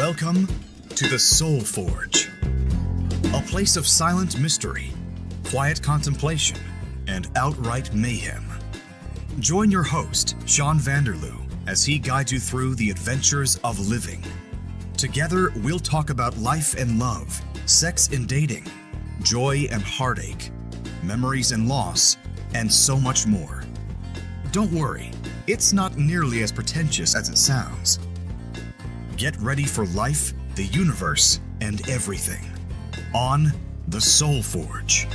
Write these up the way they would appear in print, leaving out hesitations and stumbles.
Welcome to the Soul Forge, a place of silent mystery, quiet contemplation, and outright mayhem. Join your host, Sean Vanderloo, as he guides you through the adventures of living. Together, we'll talk about life and love, sex and dating, joy and heartache, memories and loss, and so much more. Don't worry, it's not nearly as pretentious as it sounds. Get ready for life, the universe, and everything on the Soul Forge.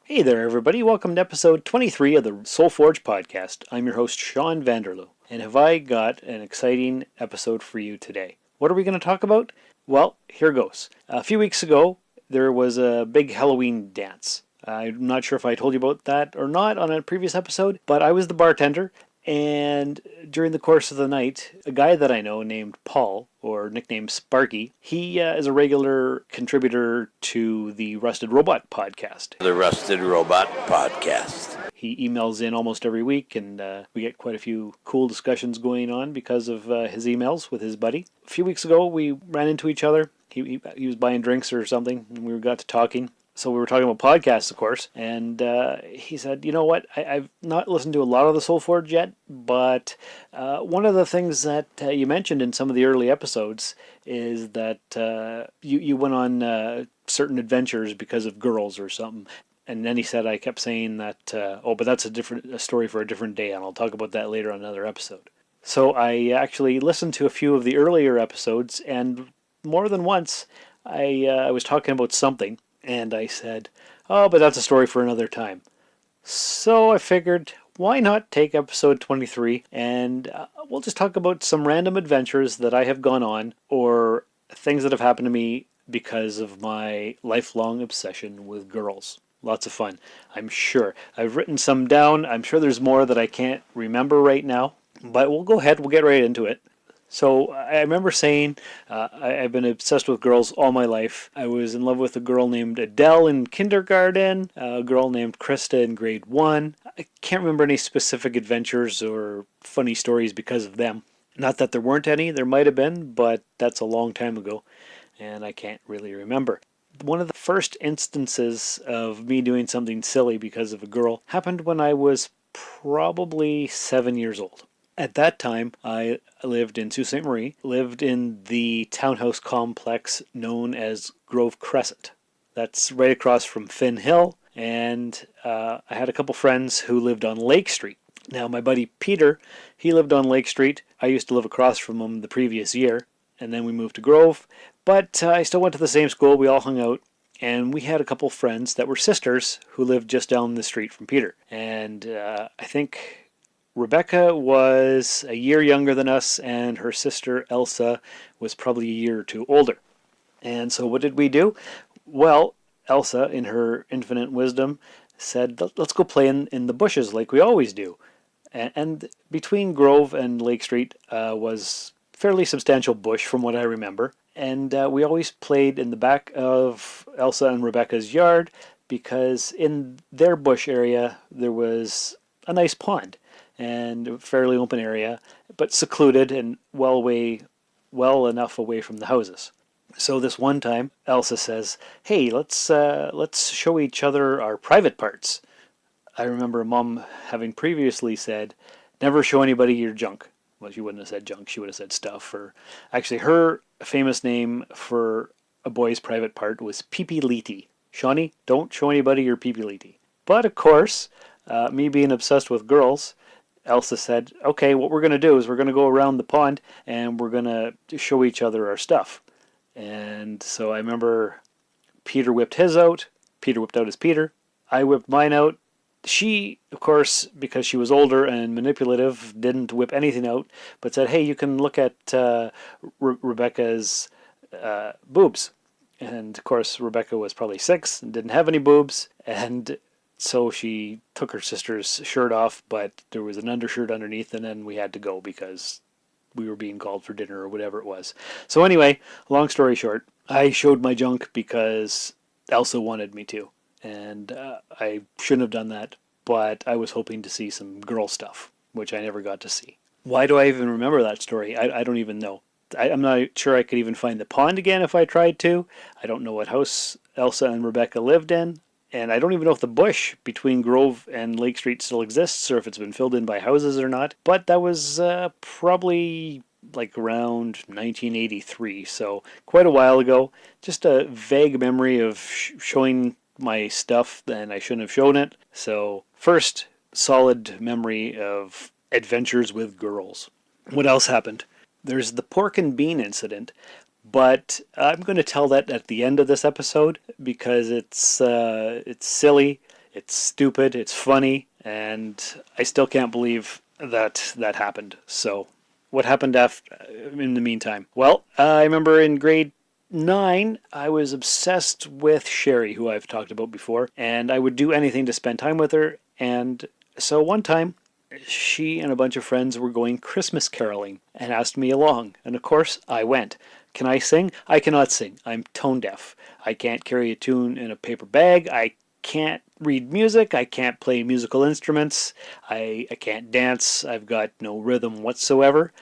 Hey there, everybody. Welcome to episode 23 of the Soul Forge podcast. I'm your host, Sean Vanderloo, and have I got an exciting episode for you today. What are we going to talk about? Well, here goes. A few weeks ago, there was a big Halloween dance. I'm not sure if I told you about that or not on a previous episode, but I was the bartender, and during the course of the night, a guy that I know named Paul, or nicknamed Sparky, he is a regular contributor to the Rusted Robot podcast. The Rusted Robot Podcast. He emails in almost every week, and we get quite a few cool discussions going on because of his emails with his buddy. A few weeks ago, we ran into each other. He was buying drinks or something, and we got to talking. So we were talking about podcasts, of course, and he said, you know what, I've not listened to a lot of the Soul Forge yet, but one of the things that you mentioned in some of the early episodes is that you went on certain adventures because of girls or something. And then he said, I kept saying that, but that's a story for a different day, and I'll talk about that later on another episode. So I actually listened to a few of the earlier episodes, and more than once, I was talking about something, and I said, but that's a story for another time. So I figured, why not take episode 23, and we'll just talk about some random adventures that I have gone on, or things that have happened to me because of my lifelong obsession with girls. Lots of fun, I'm sure. I've written some down. I'm sure there's more that I can't remember right now, but we'll go ahead. We'll get right into it. So I remember saying I've been obsessed with girls all my life. I was in love with a girl named Adele in kindergarten, a girl named Krista in grade 1. I can't remember any specific adventures or funny stories because of them. Not that there weren't any, there might have been, but that's a long time ago, and I can't really remember. One of the first instances of me doing something silly because of a girl happened when I was probably 7 years old. At that time, I lived in Sault Ste. Marie, lived in the townhouse complex known as Grove Crescent. That's right across from Finn Hill, and I had a couple friends who lived on Lake Street. Now, my buddy Peter, he lived on Lake Street. I used to live across from him the previous year, and then we moved to Grove. But I still went to the same school. We all hung out, and we had a couple friends that were sisters who lived just down the street from Peter. And I think Rebecca was a year younger than us, and her sister Elsa was probably a year or two older. And so what did we do? Well, Elsa, in her infinite wisdom, said, let's go play in the bushes like we always do. And between Grove and Lake Street was fairly substantial bush from what I remember. And we always played in the back of Elsa and Rebecca's yard because in their bush area there was a nice pond and a fairly open area, but secluded and well enough away from the houses. So this one time, Elsa says, "Hey, let's show each other our private parts." I remember Mom having previously said, "Never show anybody your junk." Well, she wouldn't have said junk, she would have said stuff. Or actually, her famous name for a boy's private part was pipiliti. Shawnee, don't show anybody your pipiliti. But of course, me being obsessed with girls, Elsa said, okay, what we're going to do is we're going to go around the pond and we're going to show each other our stuff. And so I remember Peter whipped his out. Peter whipped out his Peter. I whipped mine out. She, of course, because she was older and manipulative, didn't whip anything out, but said, hey, you can look at Rebecca's boobs. And, of course, Rebecca was probably 6 and didn't have any boobs, and so she took her sister's shirt off, but there was an undershirt underneath, and then we had to go because we were being called for dinner or whatever it was. So anyway, long story short, I showed my junk because Elsa wanted me to. And I shouldn't have done that, but I was hoping to see some girl stuff, which I never got to see. Why do I even remember that story? I don't even know. I'm not sure I could even find the pond again if I tried to. I don't know what house Elsa and Rebecca lived in. And I don't even know if the bush between Grove and Lake Street still exists or if it's been filled in by houses or not. But that was probably like around 1983, so quite a while ago. Just a vague memory of showing my stuff, and I shouldn't have shown it. So first solid memory of adventures with girls. What else happened? There's the pork and bean incident, but I'm going to tell that at the end of this episode because it's silly, it's stupid, it's funny, and I still can't believe that happened. So what happened in the meantime? Well, I remember in grade 9, I was obsessed with Sherry, who I've talked about before, and I would do anything to spend time with her. And so one time, she and a bunch of friends were going Christmas caroling and asked me along. And of course, I went. Can I sing? I cannot sing. I'm tone deaf. I can't carry a tune in a paper bag. I can't read music. I can't play musical instruments. I can't dance. I've got no rhythm whatsoever.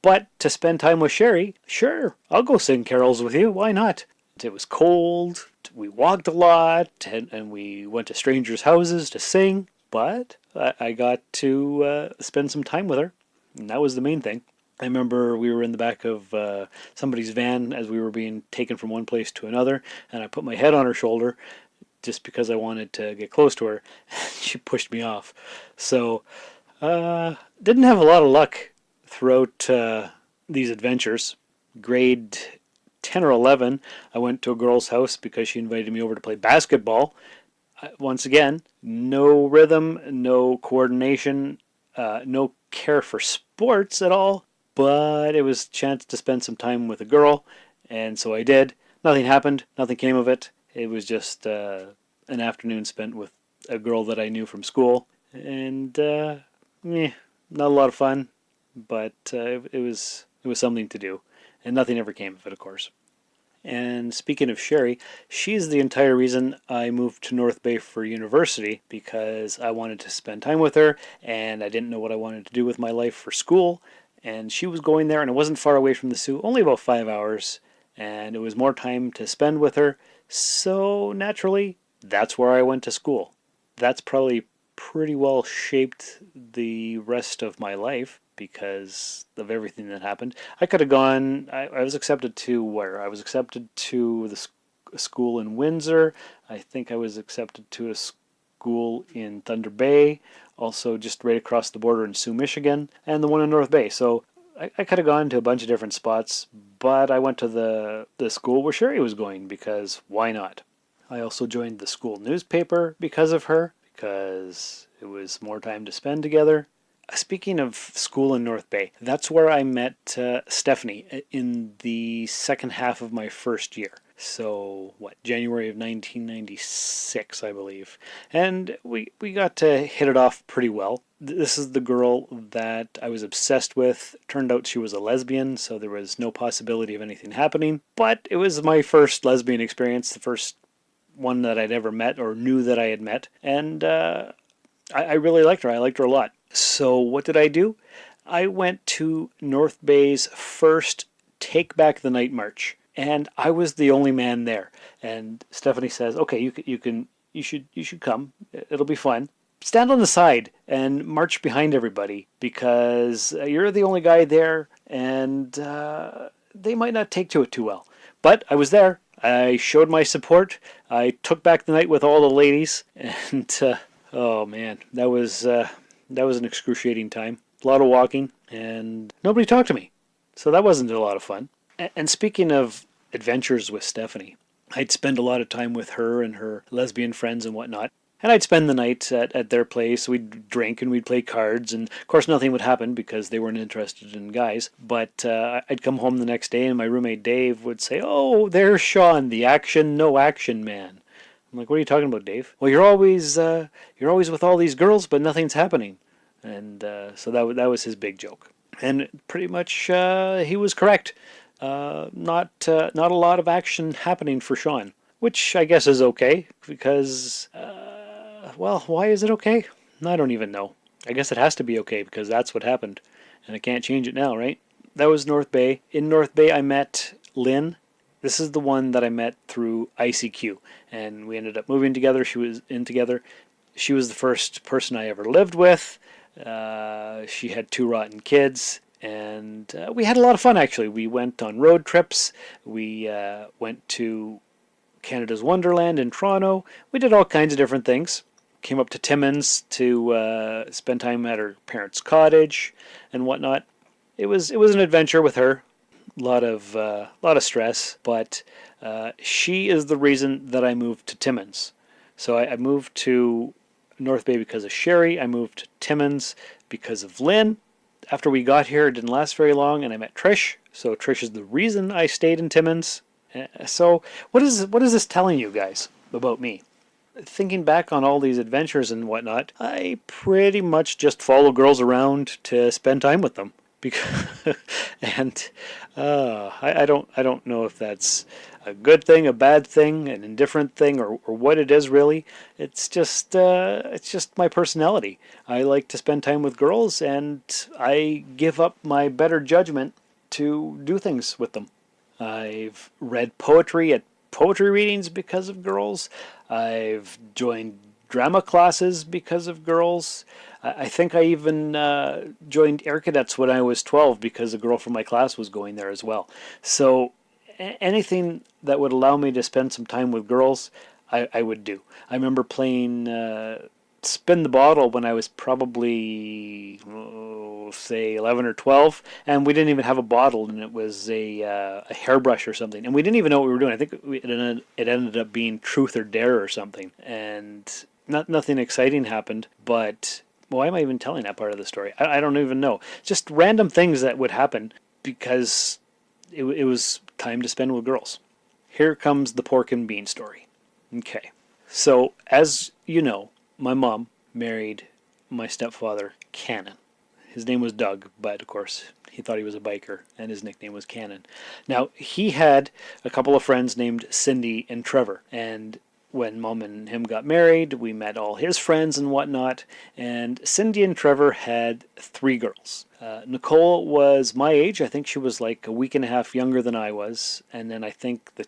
But to spend time with Sherry, sure, I'll go sing carols with you. Why not? It was cold. We walked a lot, and we went to strangers' houses to sing. But I got to spend some time with her, and that was the main thing. I remember we were in the back of somebody's van as we were being taken from one place to another, and I put my head on her shoulder just because I wanted to get close to her. She pushed me off. So, didn't have a lot of luck throughout these adventures. Grade 10 or 11, I went to a girl's house because she invited me over to play basketball. Once again, no rhythm, no coordination, no care for sports at all, but it was a chance to spend some time with a girl, and so I did. Nothing happened, nothing came of it. It was just an afternoon spent with a girl that I knew from school, and not a lot of fun, but it was something to do, and nothing ever came of it, of course. And speaking of Sherry, she's the entire reason I moved to North Bay for university, because I wanted to spend time with her, and I didn't know what I wanted to do with my life for school, and she was going there, and it wasn't far away from the Soo, only about 5 hours, and it was more time to spend with her, so naturally, that's where I went to school. That's probably pretty well shaped the rest of my life, because of everything that happened. I could have gone, I was accepted to where? I was accepted to the school in Windsor. I think I was accepted to a school in Thunder Bay, also just right across the border in Sioux, Michigan, and the one in North Bay. So I could have gone to a bunch of different spots, but I went to the school where Sherry was going, because why not? I also joined the school newspaper because of her, because it was more time to spend together. Speaking of school in North Bay, that's where I met Stephanie in the second half of my first year. So, January of 1996, I believe. And we got to hit it off pretty well. This is the girl that I was obsessed with. Turned out she was a lesbian, so there was no possibility of anything happening. But it was my first lesbian experience, the first one that I'd ever met or knew that I had met. And I really liked her. I liked her a lot. So what did I do? I went to North Bay's first Take Back the Night March, and I was the only man there. And Stephanie says, "Okay, you should come. It'll be fun. Stand on the side and march behind everybody, because you're the only guy there, and they might not take to it too well." But I was there. I showed my support. I took back the night with all the ladies, and oh man, that was an excruciating time. A lot of walking, and nobody talked to me. So that wasn't a lot of fun. And speaking of adventures with Stephanie, I'd spend a lot of time with her and her lesbian friends and whatnot. And I'd spend the night at their place. We'd drink and we'd play cards. And of course nothing would happen because they weren't interested in guys. But I'd come home the next day and my roommate Dave would say, "Oh, there's Sean, the action, no action man." I'm like, "What are you talking about, Dave?" "Well, you're always with all these girls, but nothing's happening." And so that was his big joke. And pretty much he was correct. Not a lot of action happening for Sean, which I guess is okay because, well, why is it okay? I don't even know. I guess it has to be okay because that's what happened, and I can't change it now, right? That was North Bay. In North Bay, I met Lynn. This is the one that I met through ICQ, and we ended up moving together. She was in together. She was the first person I ever lived with. She had 2 rotten kids, and we had a lot of fun, actually. We went on road trips. We went to Canada's Wonderland in Toronto. We did all kinds of different things. Came up to Timmins to spend time at her parents' cottage and whatnot. It was an adventure with her. Lot of stress, but she is the reason that I moved to Timmins. So I moved to North Bay because of Sherry. I moved to Timmins because of Lynn. After we got here, it didn't last very long, and I met Trish. So Trish is the reason I stayed in Timmins. So what is this telling you guys about me? Thinking back on all these adventures and whatnot, I pretty much just follow girls around to spend time with them. Because, and I don't know if that's a good thing, a bad thing, an indifferent thing, or what it is really. It's just my personality. I like to spend time with girls, and I give up my better judgment to do things with them. I've read poetry at poetry readings because of girls. I've joined drama classes because of girls. I think I even joined Air Cadets when I was 12 because a girl from my class was going there as well. So anything that would allow me to spend some time with girls, I would do. I remember playing Spin the Bottle when I was probably, say, 11 or 12, and we didn't even have a bottle, and it was a hairbrush or something, and we didn't even know what we were doing. I think it ended up being Truth or Dare or something, and nothing exciting happened, but why am I even telling that part of the story? I don't even know. Just random things that would happen because it was time to spend with girls. Here comes the pork and bean story. Okay. So, as you know, my mom married my stepfather, Cannon. His name was Doug, but of course he thought he was a biker, and his nickname was Cannon. Now, he had a couple of friends named Cindy and Trevor, and when Mom and him got married, we met all his friends and whatnot, and Cindy and Trevor had 3 girls. Nicole was my age. I think she was like a week and a half younger than I was, and then I think the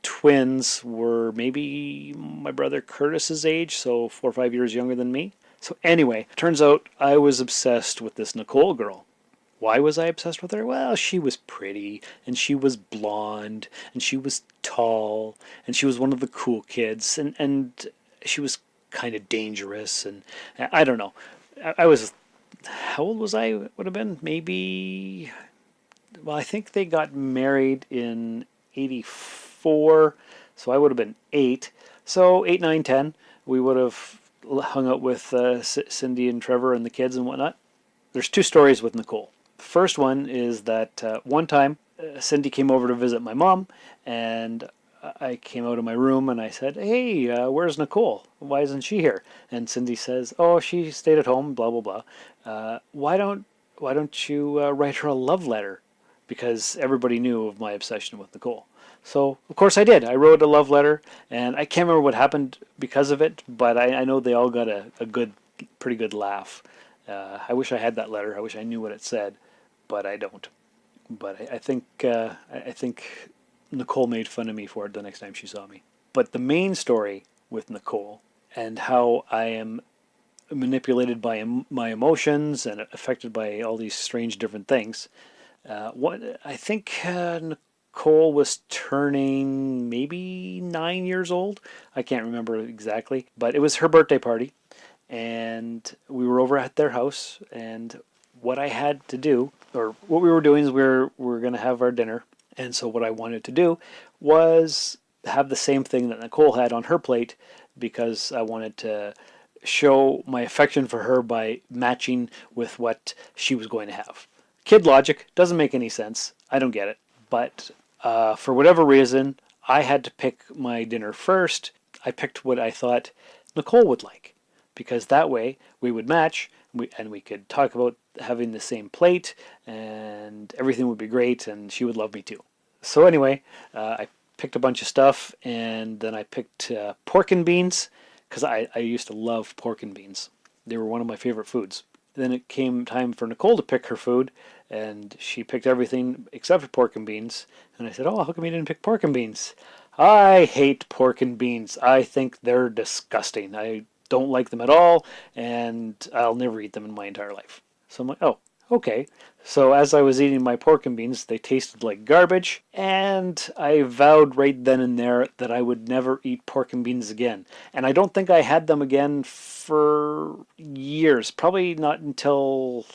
twins were maybe my brother Curtis's age, so 4 or 5 years younger than me. So anyway, turns out I was obsessed with this Nicole girl. Why was I obsessed with her? Well, she was pretty, and she was blonde, and she was tall, and she was one of the cool kids, and she was kind of dangerous, and I don't know. I was, how old was I? Would have been maybe, well, I think they got married in 84, so I would have been 8. So 8, 9, 10, we would have hung out with Cindy and Trevor and the kids and whatnot. There's 2 stories with Nicole. First one is that one time Cindy came over to visit my mom, and I came out of my room and I said, "Hey, where's Nicole? Why isn't she here?" And Cindy says, "Oh, she stayed at home, blah blah blah. Why don't you write her a love letter?" Because everybody knew of my obsession with Nicole. So of course I did. I wrote a love letter, and I can't remember what happened because of it, but I know they all got a pretty good laugh. I wish I had that letter. I wish I knew what it said, but I don't. But I think Nicole made fun of me for it the next time she saw me. But the main story with Nicole and how I am manipulated by my emotions and affected by all these strange different things. I think Nicole was turning maybe 9 years old. I can't remember exactly, but it was her birthday party. And we were over at their house, and what I had to do, or what we were doing is we were going to have our dinner, and so what I wanted to do was have the same thing that Nicole had on her plate, because I wanted to show my affection for her by matching with what she was going to have. Kid logic, doesn't make any sense. I don't get it. But for whatever reason, I had to pick my dinner first. I picked what I thought Nicole would like, because that way we would match. we could talk about having the same plate, and everything would be great, and she would love me too. So anyway, I picked a bunch of stuff, and then I picked pork and beans, because I used to love pork and beans. They were one of my favorite foods. Then it came time for Nicole to pick her food, and she picked everything except for pork and beans. And I said, "Oh, how come you didn't pick pork and beans?" "I hate pork and beans. I think they're disgusting. I don't like them at all, and I'll never eat them in my entire life." So I'm like, "Oh, okay." So as I was eating my pork and beans, they tasted like garbage, and I vowed right then and there that I would never eat pork and beans again. And I don't think I had them again for years, probably not until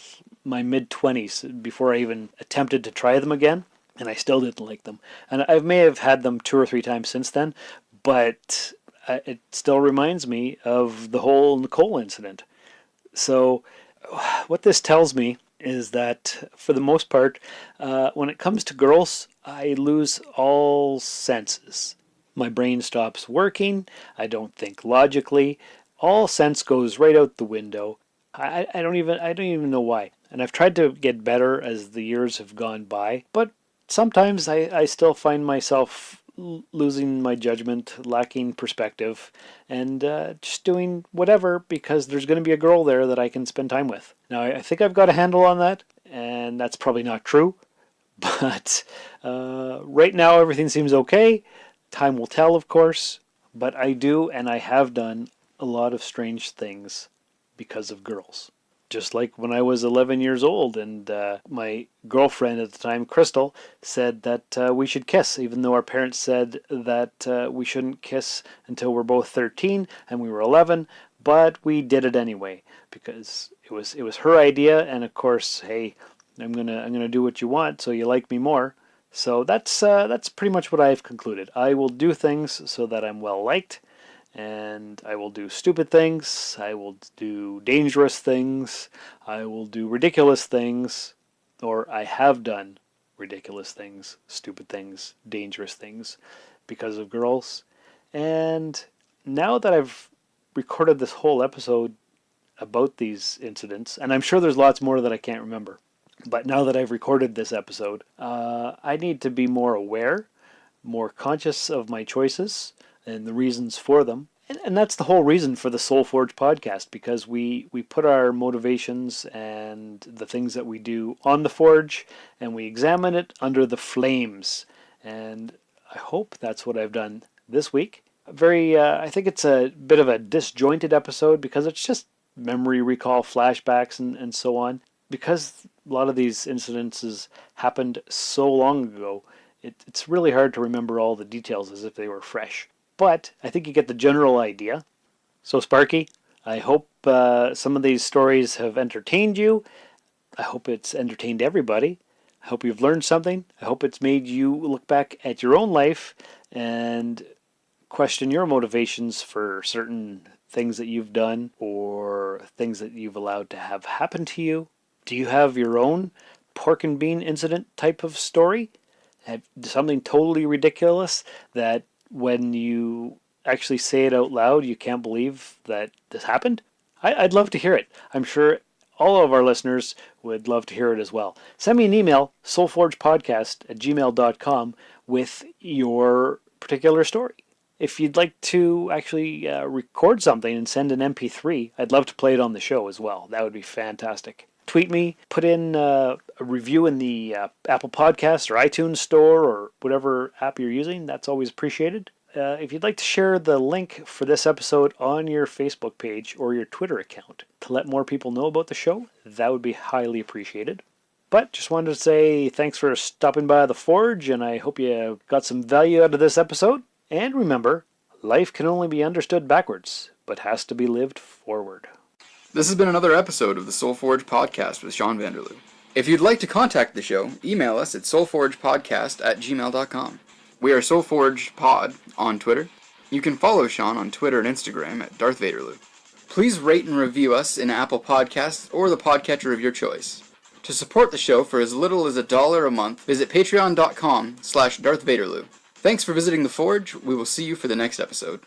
my mid-20s before I even attempted to try them again, and I still didn't like them. And I may have had them 2 or 3 times since then, but it still reminds me of the whole Nicole incident. So what this tells me is that, for the most part, when it comes to girls, I lose all senses. My brain stops working. I don't think logically. All sense goes right out the window. I don't even know why. And I've tried to get better as the years have gone by, but sometimes I still find myself losing my judgment, lacking perspective, and just doing whatever because there's going to be a girl there that I can spend time with. Now, I think I've got a handle on that, and that's probably not true, but right now everything seems okay. Time will tell, of course, but I do and I have done a lot of strange things because of girls. Just like when I was 11 years old and my girlfriend at the time, Crystal, said that we should kiss, even though our parents said that we shouldn't kiss until we're both 13 and we were 11, but we did it anyway because it was her idea, and of course, hey, I'm gonna do what you want, so you like me more. So that's pretty much what I've concluded. I will do things so that I'm well liked. And I will do stupid things, I will do dangerous things, I will do ridiculous things, or I have done ridiculous things, stupid things, dangerous things because of girls. And now that I've recorded this whole episode about these incidents, and I'm sure there's lots more that I can't remember, but now that I've recorded this episode, I need to be more aware, more conscious of my choices and the reasons for them. And that's the whole reason for the Soul Forge podcast, because we put our motivations and the things that we do on the forge, and we examine it under the flames. And I hope that's what I've done this week. I think it's a bit of a disjointed episode because it's just memory recall, flashbacks, and so on. Because a lot of these incidences happened so long ago, it's really hard to remember all the details as if they were fresh. But I think you get the general idea. So Sparky, I hope some of these stories have entertained you. I hope it's entertained everybody. I hope you've learned something. I hope it's made you look back at your own life and question your motivations for certain things that you've done or things that you've allowed to have happen to you. Do you have your own pork and bean incident type of story? Have something totally ridiculous that when you actually say it out loud, you can't believe that this happened? I'd love to hear it. I'm sure all of our listeners would love to hear it as well. Send me an email, soulforgepodcast@gmail.com, with your particular story. If you'd like to actually record something and send an MP3, I'd love to play it on the show as well. That would be fantastic. Tweet me, put in a review in the Apple Podcasts or iTunes Store or whatever app you're using. That's always appreciated. If you'd like to share the link for this episode on your Facebook page or your Twitter account to let more people know about the show, that would be highly appreciated. But just wanted to say thanks for stopping by the Forge, and I hope you got some value out of this episode. And remember, life can only be understood backwards, but has to be lived forward. This has been another episode of the Soul Forge Podcast with Sean Vanderloo. If you'd like to contact the show, email us at soulforgepodcast@gmail.com. We are Soul Forge Pod on Twitter. You can follow Sean on Twitter and Instagram at Darth Vaderloo. Please rate and review us in Apple Podcasts or the podcatcher of your choice. To support the show for as little as $1 a month, visit patreon.com/Darth Vaderloo. Thanks for visiting the Forge. We will see you for the next episode.